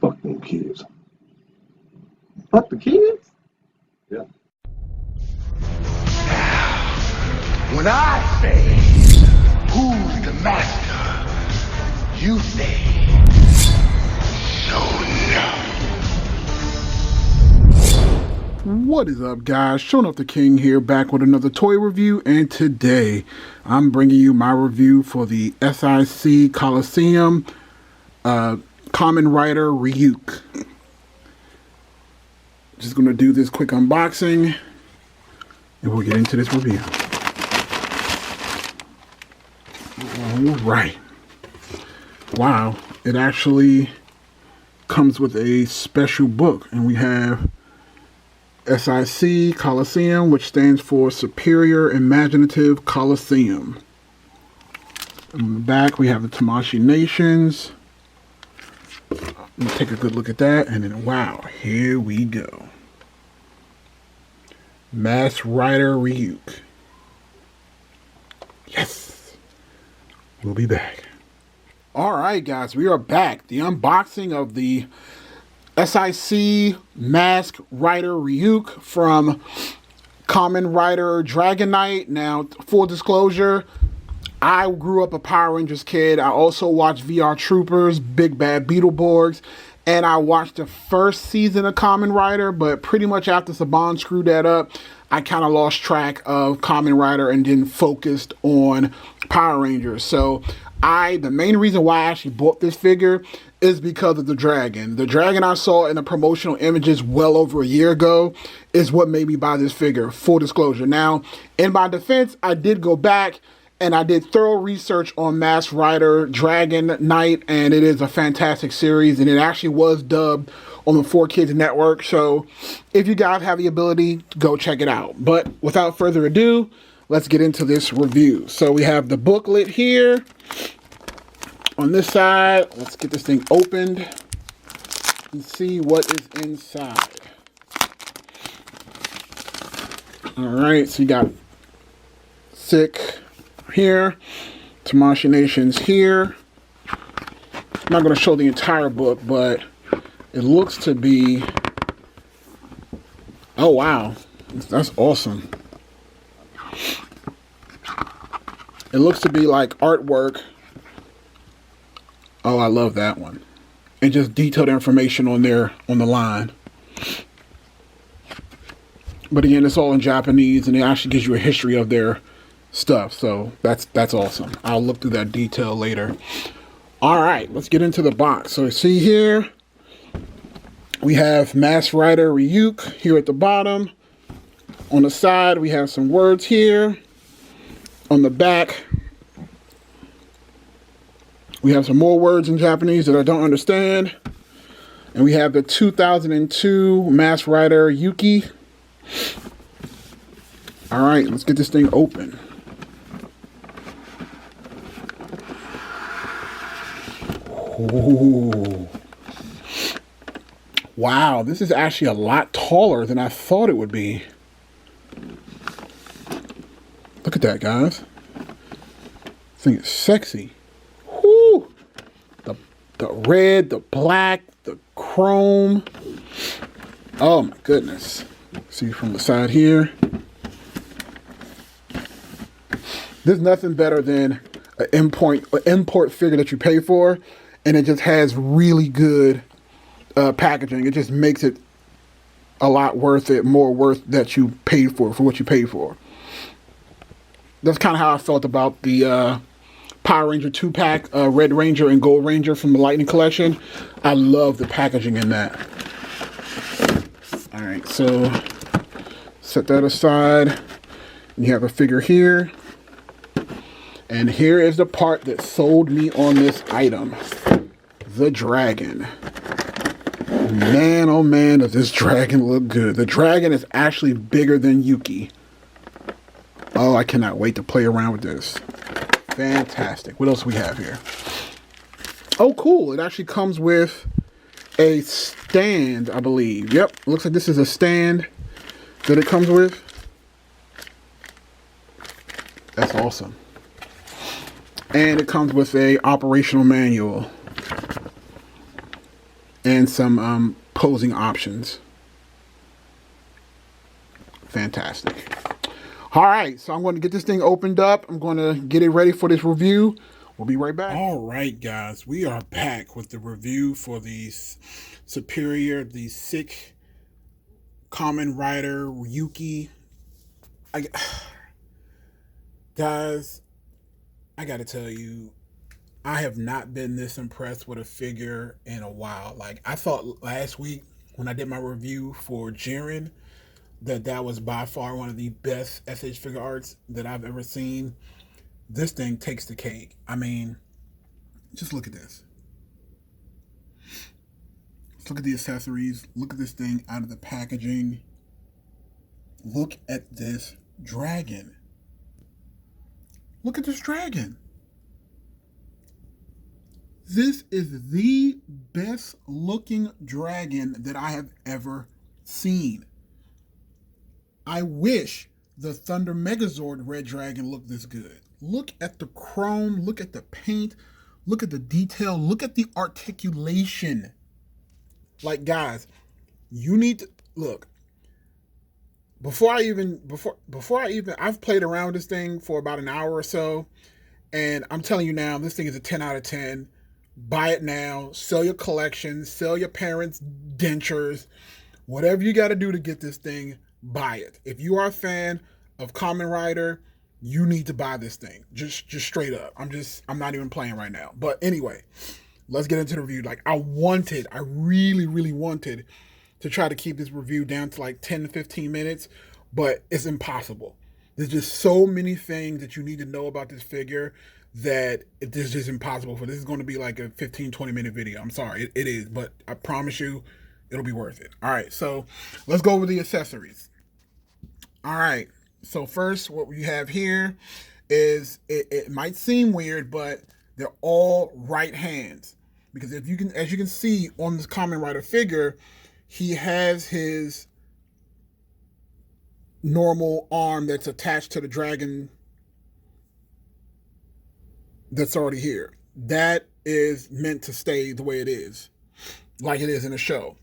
Fucking kids. Fuck the kids? Yeah. When I say, who's the master? You say, so no. What is up, guys? Showing off the King here, back with another toy review, and today I'm bringing you my review for the S.I.C Coliseum Kamen Rider Ryuki. Just gonna do this quick unboxing and we'll get into this review. Alright. Wow, it actually comes with a special book, and we have S.I.C Coliseum, which stands for Superior Imaginative Coliseum. On the back, we have the Tamashii Nations. Let me take a good look at that, and then wow, here we go. Masked Rider Ryuki. Yes! We'll be back. Alright guys, we are back. The unboxing of the S.I.C Masked Rider Ryuki from Kamen Rider Dragon Knight. Now, full disclosure, I grew up a Power Rangers kid. I also watched VR Troopers, Big Bad Beetleborgs, and I watched the first season of Kamen Rider, but pretty much after Saban screwed that up, I kind of lost track of Kamen Rider and then focused on Power Rangers. So the main reason why I actually bought this figure is because of the dragon. The dragon I saw in the promotional images well over a year ago is what made me buy this figure, full disclosure. Now, in my defense, I did go back and I did thorough research on Masked Rider Dragon Knight, and it is a fantastic series, and it actually was dubbed on the 4Kids network. So if you guys have the ability, go check it out. But without further ado, let's get into this review. So we have the booklet here. On this side, let's get this thing opened and see what is inside. Alright, so you got S.I.C here, Tamashii Nations here. I'm not going to show the entire book, but it looks to be... Oh, wow. That's awesome. It looks to be like artwork. Oh, I love that one. And just detailed information on there on the line. But again, it's all in Japanese, and it actually gives you a history of their stuff. So that's awesome. I'll look through that detail later. All right, let's get into the box. So see here, we have Masked Rider Ryuki here at the bottom. On the side, we have some words here. On the back, we have some more words in Japanese that I don't understand. And we have the 2002 Masked Rider Ryuki. All right, let's get this thing open. Ooh. Wow, this is actually a lot taller than I thought it would be. Look at that, guys. This thing is sexy. Whoo! The red, the black, the chrome. Oh my goodness. See from the side here. There's nothing better than an import figure that you pay for, and it just has really good packaging. It just makes it a lot worth it, more worth that you paid for what you paid for. That's kind of how I felt about the Power Ranger 2-pack, Red Ranger and Gold Ranger from the Lightning Collection. I love the packaging in that. Alright, so set that aside. You have a figure here. And here is the part that sold me on this item. The dragon. Man, oh man, does this dragon look good. The dragon is actually bigger than Ryuki. Oh, I cannot wait to play around with this. Fantastic. What else we have here? Oh, cool. It actually comes with a stand, I believe. Yep, looks like this is a stand that it comes with. That's awesome. And it comes with a operational manual. and some posing options. Fantastic. All right, so I'm going to get this thing opened up. I'm going to get it ready for this review. We'll be right back. All right, guys, we are back with the review for the Superior, the S.I.C Kamen Rider Ryuki. Guys, I got to tell you, I have not been this impressed with a figure in a while. Like, I thought last week when I did my review for Jiren that was by far one of the best SH figure arts that I've ever seen. This thing takes the cake. I mean, just look at this. Let's look at the accessories. Look at this thing out of the packaging. Look at this dragon. Look at this dragon. This is the best looking dragon that I have ever seen. I wish the Thunder Megazord Red Dragon looked this good. Look at the chrome, look at the paint, look at the detail, look at the articulation. Like, guys, you need to look. I've played around with this thing for about an hour or so, and I'm telling you now, this thing is a 10 out of 10. Buy it now, sell your collection, sell your parents' dentures, whatever you got to do to get this thing. Buy it. If you are a fan of Kamen Rider, you need to buy this thing. Just straight up. I'm not even playing right now. But anyway, let's get into the review. Like, I really, really wanted to try to keep this review down to like 10 to 15 minutes, but it's impossible. There's just so many things that you need to know about this figure that it's just impossible for. This is going to be like a 15, 20-minute video. I'm sorry. It is, but I promise you, it'll be worth it. All right, so let's go over the accessories. All right, so first what we have here is, it might seem weird, but they're all right hands. Because as you can see on this Kamen Rider figure, he has his normal arm that's attached to the dragon that's already here. That is meant to stay the way it is, like it is in the show.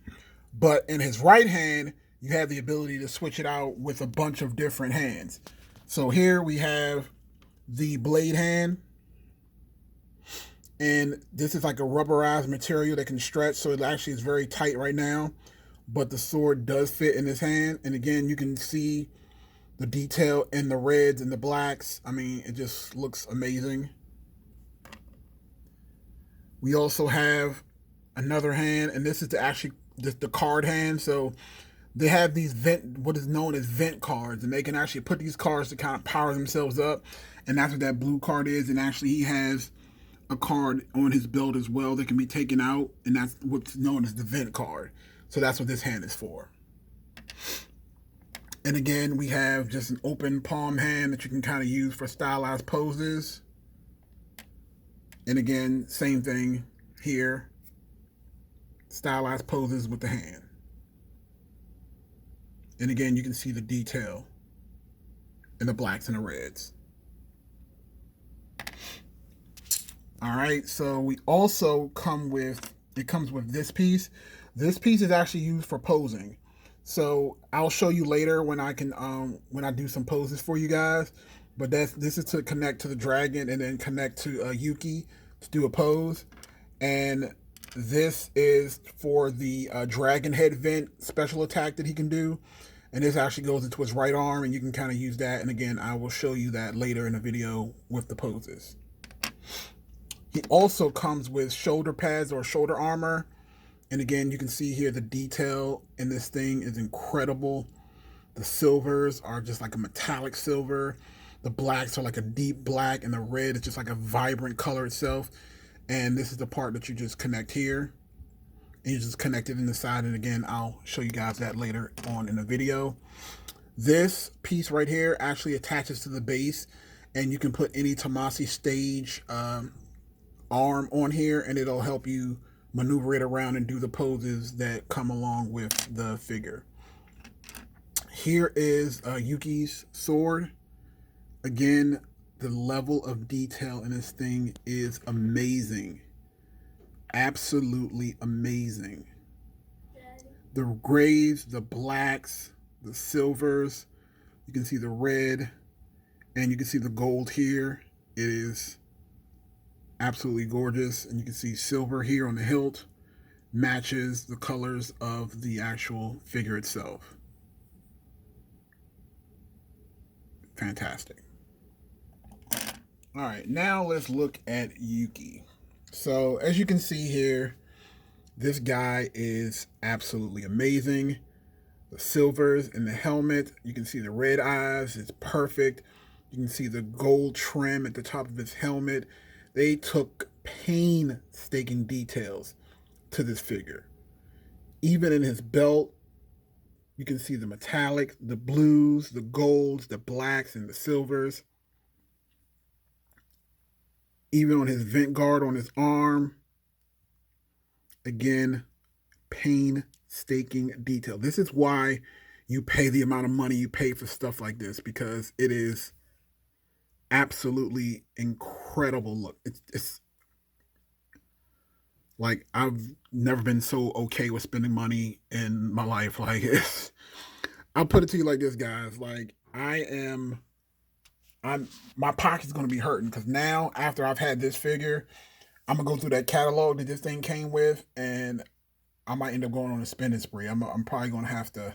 But in his right hand, you have the ability to switch it out with a bunch of different hands. So here we have the blade hand. And this is like a rubberized material that can stretch, so it actually is very tight right now. But the sword does fit in his hand. And again, you can see the detail in the reds and the blacks. I mean, it just looks amazing. We also have another hand, and this is the card hand. So they have these what is known as vent cards, and they can actually put these cards to kind of power themselves up. And that's what that blue card is. And actually he has a card on his belt as well that can be taken out, and that's what's known as the vent card. So that's what this hand is for. And again, we have just an open palm hand that you can kind of use for stylized poses. And again, same thing here. Stylized poses with the hand. And again, you can see the detail in the blacks and the reds. All right, so we also comes with this piece. This piece is actually used for posing. So I'll show you later when I do some poses for you guys. But this is to connect to the dragon and then connect to Ryuki to do a pose. And this is for the dragon head vent special attack that he can do. And this actually goes into his right arm, and you can kind of use that. And again, I will show you that later in the video with the poses. He also comes with shoulder pads or shoulder armor. And again, you can see here the detail in this thing is incredible. The silvers are just like a metallic silver. The blacks are like a deep black, and the red is just like a vibrant color itself. And this is the part that you just connect here. And you just connect it in the side. And again, I'll show you guys that later on in the video. This piece right here actually attaches to the base, and you can put any Tamasi stage arm on here, and it'll help you maneuver it around and do the poses that come along with the figure. Here is Yuki's sword. Again, the level of detail in this thing is amazing. Absolutely amazing. the grays, the blacks, the silvers. You can see the red, and you can see the gold here. It is absolutely gorgeous. And you can see silver here on the hilt. Matches the colors of the actual figure itself. Fantastic. All right, now let's look at Ryuki. So as you can see here, this guy is absolutely amazing. The silvers in the helmet, you can see the red eyes, it's perfect. You can see the gold trim at the top of his helmet. They took painstaking details to this figure. Even in his belt, you can see the metallic, the blues, the golds, the blacks, and the silvers. Even on his vent guard on his arm. Again, painstaking detail. This is why you pay the amount of money you pay for stuff like this, because it is absolutely incredible look. It's like, I've never been so okay with spending money in my life. Like, I'll put it to you like this, guys. Like, my pocket's going to be hurting, because now, after I've had this figure, I'm going to go through that catalog that this thing came with, and I might end up going on a spending spree. I'm probably going to have to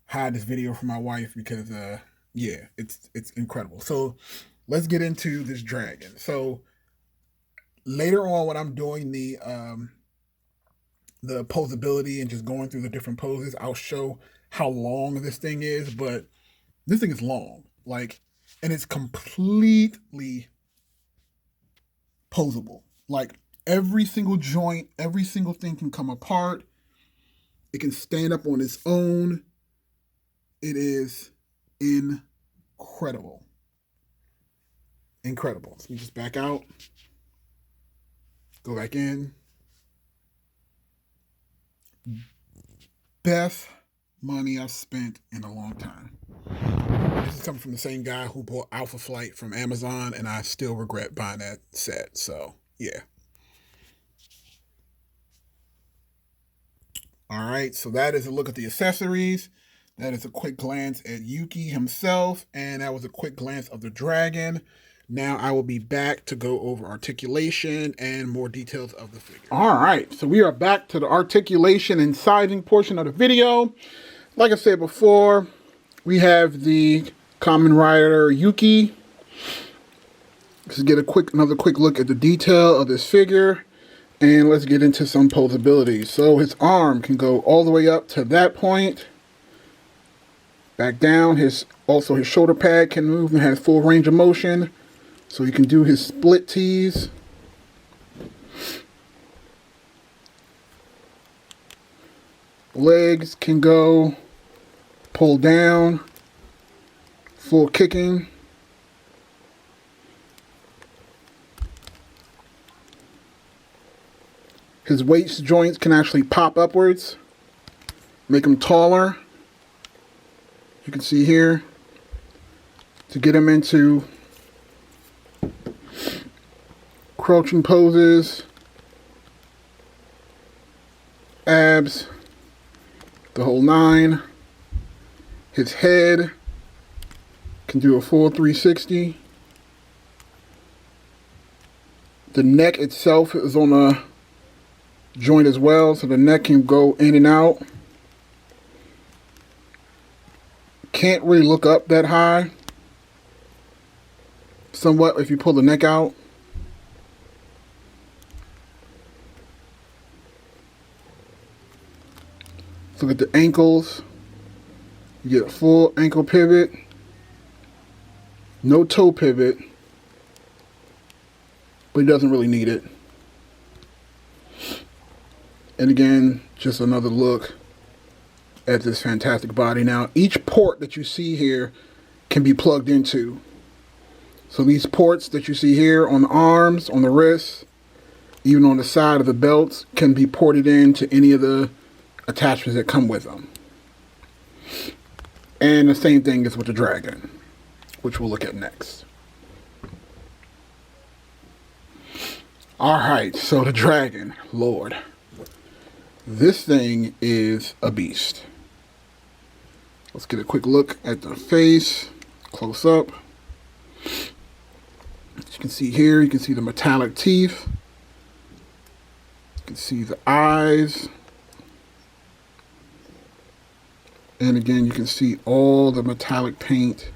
hide this video from my wife, because, yeah, it's incredible. So, let's get into this dragon. So, later on, when I'm doing the posability and just going through the different poses, I'll show how long this thing is, but this thing is long. Like, and it's completely posable. Like, every single joint, every single thing can come apart. It can stand up on its own. It is incredible. Incredible. So we just back out. Go back in. Best money I've spent in a long time. This is coming from the same guy who bought Alpha Flight from Amazon, and I still regret buying that set. So, yeah. All right, so that is a look at the accessories. That is a quick glance at Ryuki himself, and that was a quick glance of the dragon. Now I will be back to go over articulation and more details of the figure. All right, so we are back to the articulation and sizing portion of the video. Like I said before, we have the Kamen Rider Ryuki. Let's get another quick look at the detail of this figure, and let's get into some posability. So his arm can go all the way up to that point, back down. Also his shoulder pad can move and has full range of motion. So you can do his split tees. Legs can go pull down, full kicking. His waist joints can actually pop upwards, make him taller. You can see here, to get him into crouching poses, abs, the whole nine. His head can do a full 360. The neck itself is on a joint as well, so the neck can go in and out. Can't really look up that high. Somewhat if you pull the neck out. Look at the ankles. You get a full ankle pivot. No toe pivot. But he doesn't really need it. And again, just another look at this fantastic body. Now, each port that you see here can be plugged into. So these ports that you see here on the arms, on the wrists, even on the side of the belts, can be ported into any of the attachments that come with them. And the same thing is with the dragon, which we'll look at next. Alright, so the dragon, Lord. This thing is a beast. Let's get a quick look at the face, close up. As you can see here, you can see the metallic teeth. You can see the eyes. And again, you can see all the metallic paint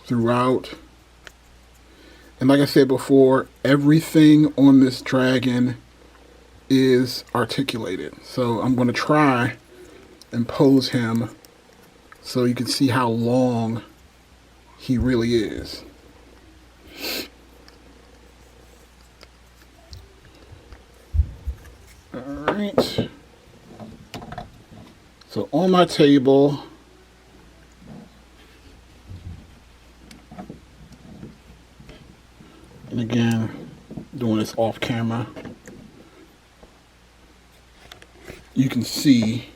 throughout. And like I said before, everything on this dragon is articulated. So I'm going to try and pose him so you can see how long he really is. All right. So on my table, and again, doing this off camera, you can see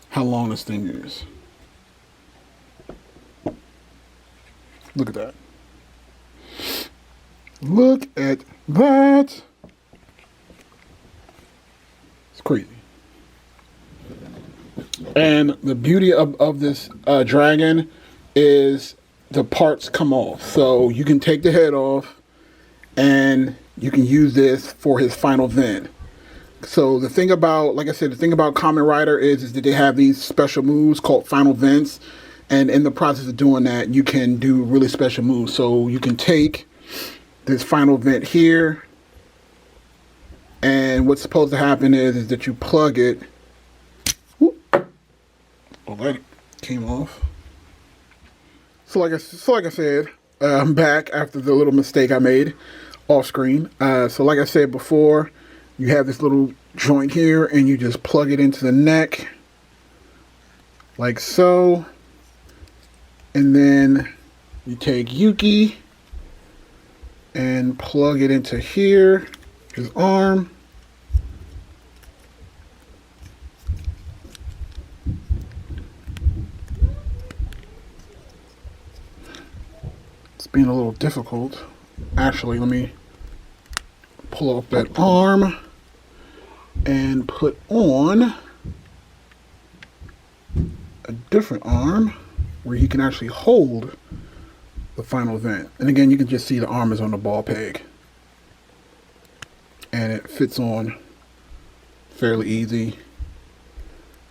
how long this thing is. Look at that. Look at that. It's crazy. And the beauty of this dragon is the parts come off. So you can take the head off and you can use this for his final vent. So the thing about, like I said, the thing about Kamen Rider is that they have these special moves called final vents. And in the process of doing that, you can do really special moves. So you can take this final vent here, and what's supposed to happen is that you plug it. Whoop. Oh, that came off. So like I said, I'm back after the little mistake I made off screen. So like I said before, you have this little joint here, and you just plug it into the neck, like so. And then you take Ryuki and plug it into here, his arm. It's being a little difficult. Actually, let me pull off that arm and put on a different arm where he can actually hold the final vent. And again, you can just see the arm is on the ball peg. And it fits on fairly easy.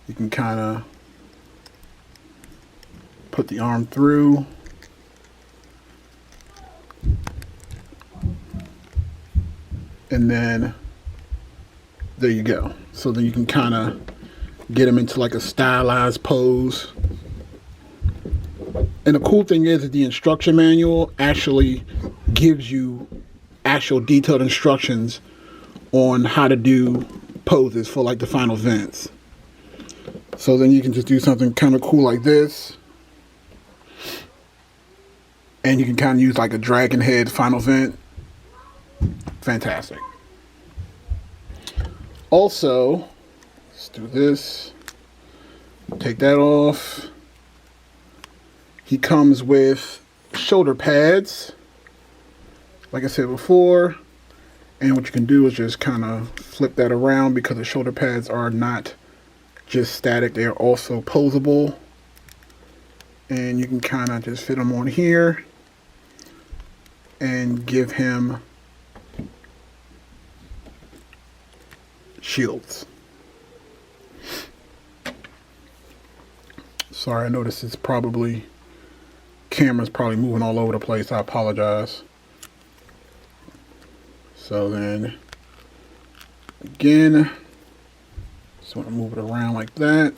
You can kind of put the arm through. And then there you go. So then you can kind of get him into like a stylized pose. And the cool thing is that the instruction manual actually gives you actual detailed instructions on how to do poses for like the final vents. So then you can just do something kind of cool like this. And you can kind of use like a dragon head final vent. Fantastic. Also, let's do this. Take that off. He comes with shoulder pads, like I said before. And what you can do is just kind of flip that around, because the shoulder pads are not just static, they are also posable. And you can kind of just fit them on here and give him shields. Sorry, I noticed it's probably, camera's probably moving all over the place. I apologize. So then, again, just want to move it around like that.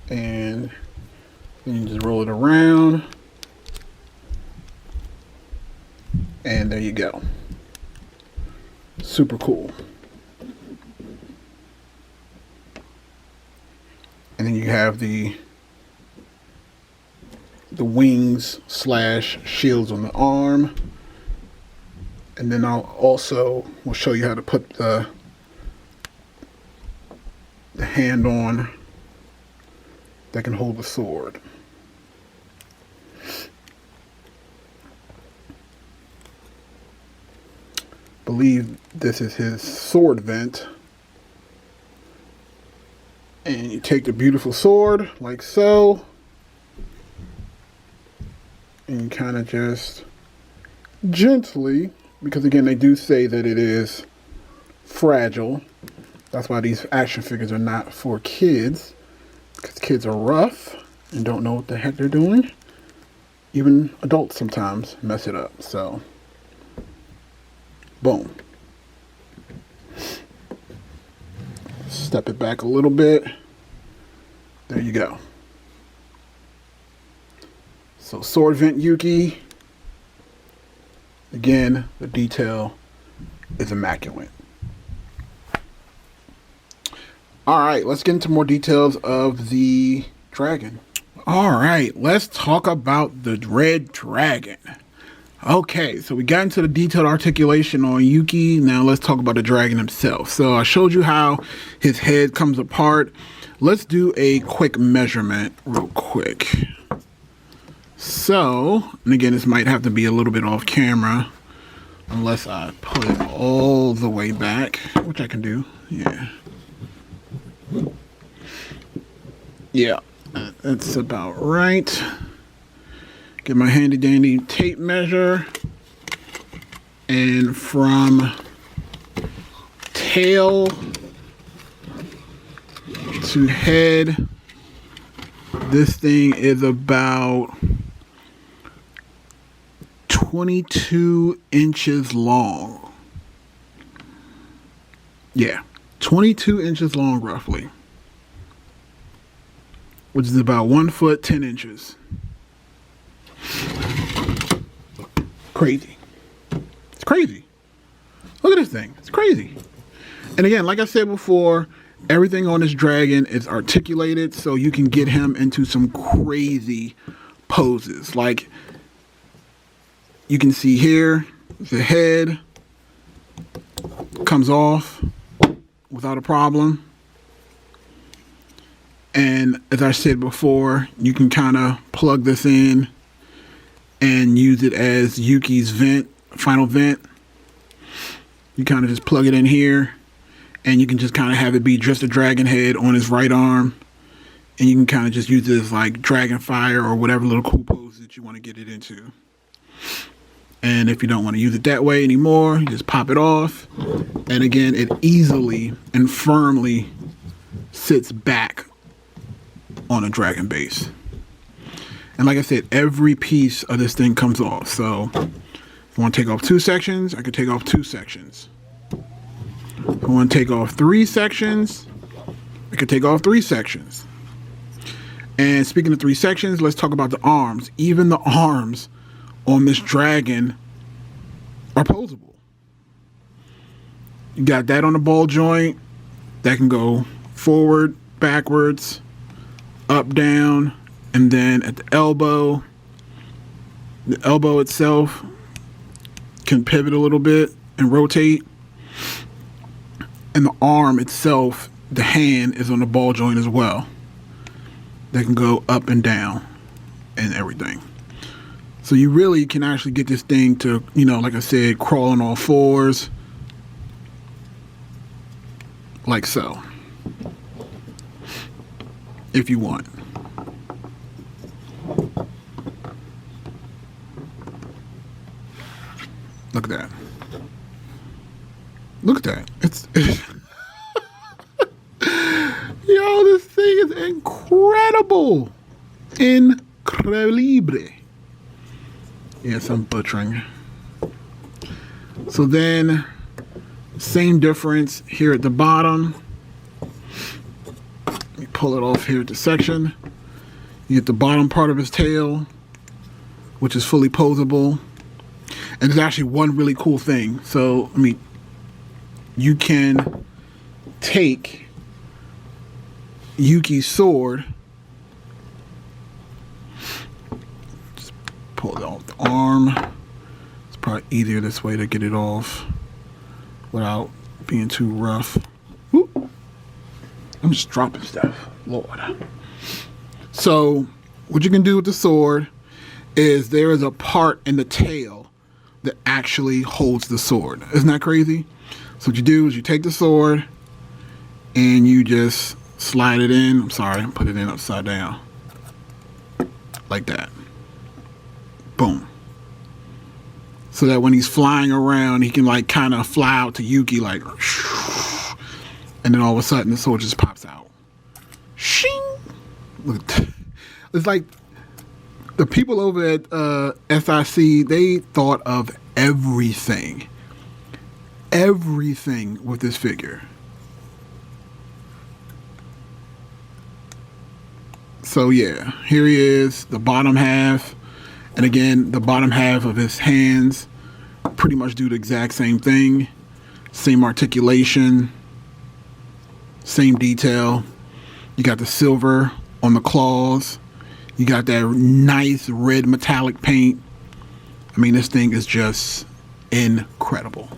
And then you just roll it around. And there you go. Super cool. And then you have the wings / shields on the arm. And then we'll show you how to put the hand on that can hold the sword. believe this is his sword vent. And you take the beautiful sword, like so. And you kind of just gently, because again, they do say that it is fragile. That's why these action figures are not for kids. Because kids are rough and don't know what the heck they're doing. Even adults sometimes mess it up. So, boom. Step it back a little bit. There you go. So, sword vent Ryuki. Again, the detail is immaculate. Alright, let's get into more details of the dragon. Alright, let's talk about the red dragon. Okay, so we got into the detailed articulation on Ryuki. Now let's talk about the dragon himself. So I showed you how his head comes apart. Let's do a quick measurement real quick. So, and again, this might have to be a little bit off camera unless I put it all the way back, which I can do. Yeah, that's about right. Get my handy dandy tape measure, and from tail to head, this thing is about 22 inches long. Yeah, 22 inches long roughly, which is about 1 foot 10 inches. Crazy. It's crazy. Look at this thing. It's crazy. And again, like I said before, everything on this dragon is articulated, so you can get him into some crazy poses. Like, you can see here, the head comes off without a problem. And as I said before, you can kind of plug this in and use it as Ryuki's vent, final vent. You kind of just plug it in here, and you can just kind of have it be just a dragon head on his right arm. And you can kind of just use it as like dragon fire or whatever little cool pose that you want to get it into. And if you don't want to use it that way anymore, you just pop it off. And again, it easily and firmly sits back on a dragon base. And like I said, every piece of this thing comes off. So if I want to take off 2 sections, I could take off 2 sections. If I want to take off 3 sections, I could take off 3 sections. And speaking of 3 sections, let's talk about the arms. Even the arms on this dragon are posable. You got that on the ball joint. That can go forward, backwards, up, down, and then at the elbow itself can pivot a little bit and rotate. And the arm itself, the hand, is on the ball joint as well. That can go up and down and everything. So you really can actually get this thing to, you know, like I said, crawl on all 4s. Like so. If you want. Look at that. Look at that. It's yo, this thing is incredible. Incredible. Yes, I'm butchering. So then, same difference here at the bottom. Let me pull it off here at the section. You get the bottom part of his tail, which is fully posable. And there's actually one really cool thing. So, I mean, you can take Ryuki's sword, just pull it off the arm. It's probably easier this way to get it off without being too rough. Whoop. I'm just dropping stuff, Lord. So what you can do with the sword is there is a part in the tail that actually holds the sword. Isn't that crazy? So what you do is you take the sword and you just slide it in. I'm sorry, put it in upside down. Like that. Boom. So that when he's flying around, he can like kind of fly out to Yuki like, and then all of a sudden the sword just pops out. Shing! Look at that. It's like the people over at S.I.C, they thought of everything. Everything with this figure. So yeah, here he is, the bottom half. And again, the bottom half of his hands pretty much do the exact same thing. Same articulation. Same detail. You got the silver on the claws. You got that nice red metallic paint. I mean, this thing is just incredible.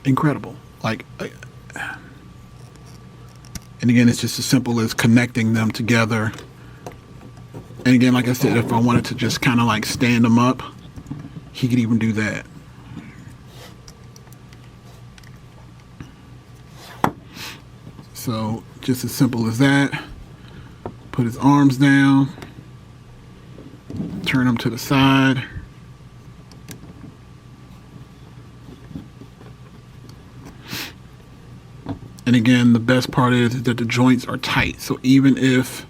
Incredible. Like, and again, it's just as simple as connecting them together. And again, like I said, if I wanted to just kind of like stand them up, he could even do that. So just as simple as that. Put his arms down. Turn them to the side. And again, the best part is that the joints are tight. So even if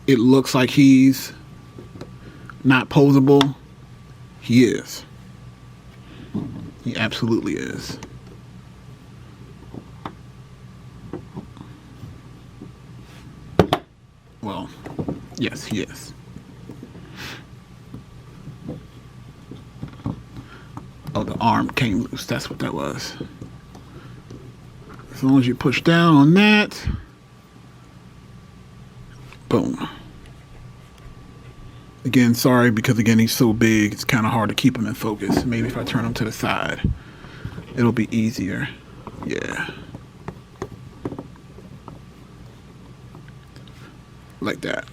it looks like he's not posable, he is. He absolutely is. Well, yes, he is. Oh, the arm came loose. That's what that was. As long as you push down on that, boom. Again, sorry, because again, he's so big, it's kind of hard to keep him in focus. Maybe if I turn him to the side, it'll be easier. Yeah. Like that.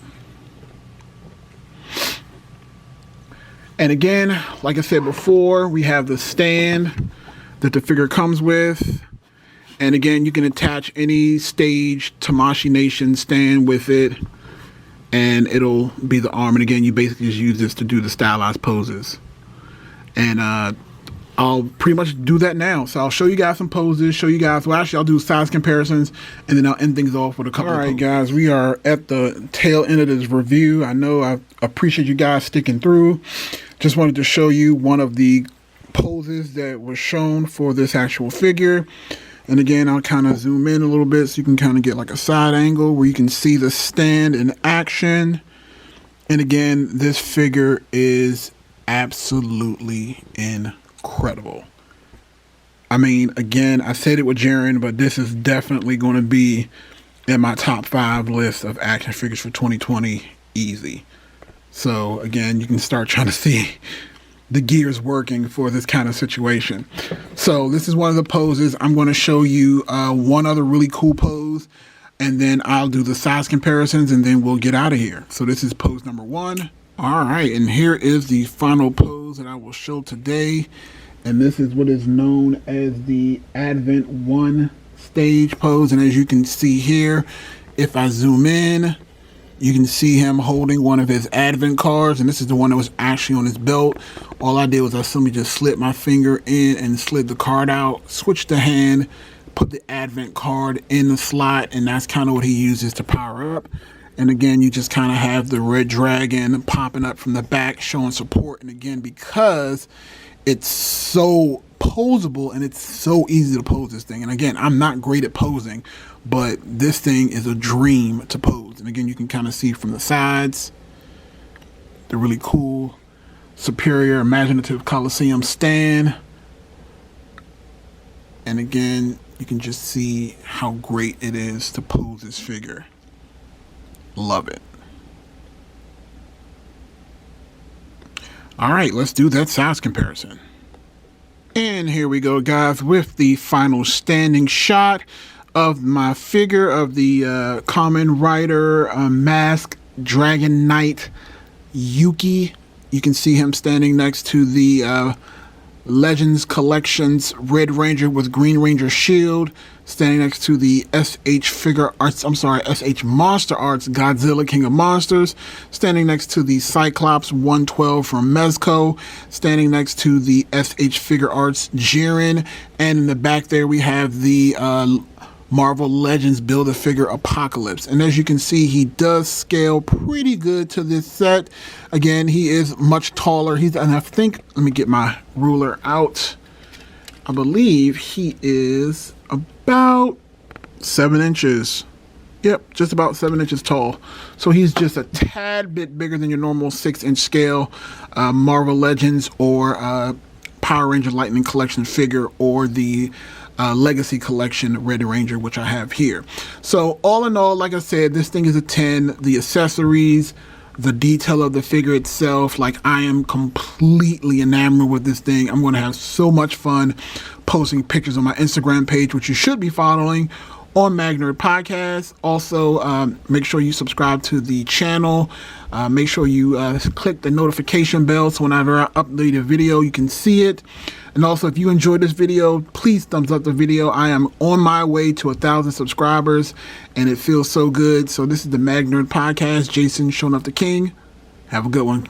And again, like I said before, we have the stand that the figure comes with. And again, you can attach any stage Tamashii Nation stand with it, and it'll be the arm. And again, you basically just use this to do the stylized poses. And I'll pretty much do that now. So I'll show you guys some poses, show you guys, well, actually I'll do size comparisons, and then I'll end things off with a couple. All right, guys, we are at the tail end of this review. I know I appreciate you guys sticking through. Just wanted to show you one of the poses that was shown for this actual figure. And again, I'll kind of zoom in a little bit so you can kind of get like a side angle where you can see the stand in action. And again, this figure is absolutely incredible. I mean, again, I said it with Jaren, but this is definitely going to be in my top 5 list of action figures for 2020, easy. So again, you can start trying to see the gears working for this kind of situation. So this is one of the poses. I'm going to show you one other really cool pose, and then I'll do the size comparisons, and then we'll get out of here. So this is pose number 1. All right, and here is the final pose that I will show today. And this is what is known as the Advent 1 stage pose. And as you can see here, if I zoom in, you can see him holding one of his Advent cards, and this is the one that was actually on his belt. All I did was I simply just slid my finger in and slid the card out, switched the hand, put the Advent card in the slot, and that's kind of what he uses to power up. And again, you just kind of have the red dragon popping up from the back, showing support. And again, because it's so posable and it's so easy to pose this thing. And again, I'm not great at posing, but this thing is a dream to pose. And again, you can kind of see from the sides the really cool Superior Imaginative Coliseum stand. And again, you can just see how great it is to pose this figure. Love it. All right, let's do that size comparison. And here we go, guys, with the final standing shot of my figure of the Kamen Rider Mask Dragon Knight Ryuki You can see him standing next to the Legends Collections Red Ranger with Green Ranger shield, standing next to the SH Monster Arts Godzilla King of Monsters, standing next to the Cyclops 112 from Mezco, standing next to the SH Figure Arts Jiren, and in the back there we have the Marvel Legends Build-A-Figure Apocalypse. And as you can see, he does scale pretty good to this set. Again, he is much taller. And I think, let me get my ruler out. I believe he is about 7 inches. Yep, just about 7 inches tall. So he's just a tad bit bigger than your normal 6-inch scale Marvel Legends or Power Ranger Lightning Collection figure, or the Legacy Collection Red Ranger, which I have here. So all in all, like I said, this thing is a 10. The accessories, the detail of the figure itself, like, I am completely enamored with this thing. I'm going to have so much fun posting pictures on my Instagram page, which you should be following, on Magnerd Podcast. Also, make sure you subscribe to the channel. Make sure you click the notification bell so whenever I upload a video, you can see it. And also, if you enjoyed this video, please thumbs up the video. I am on my way to 1,000 subscribers, and it feels so good. So this is the Magnerd Podcast. Jason, showing up the king. Have a good one.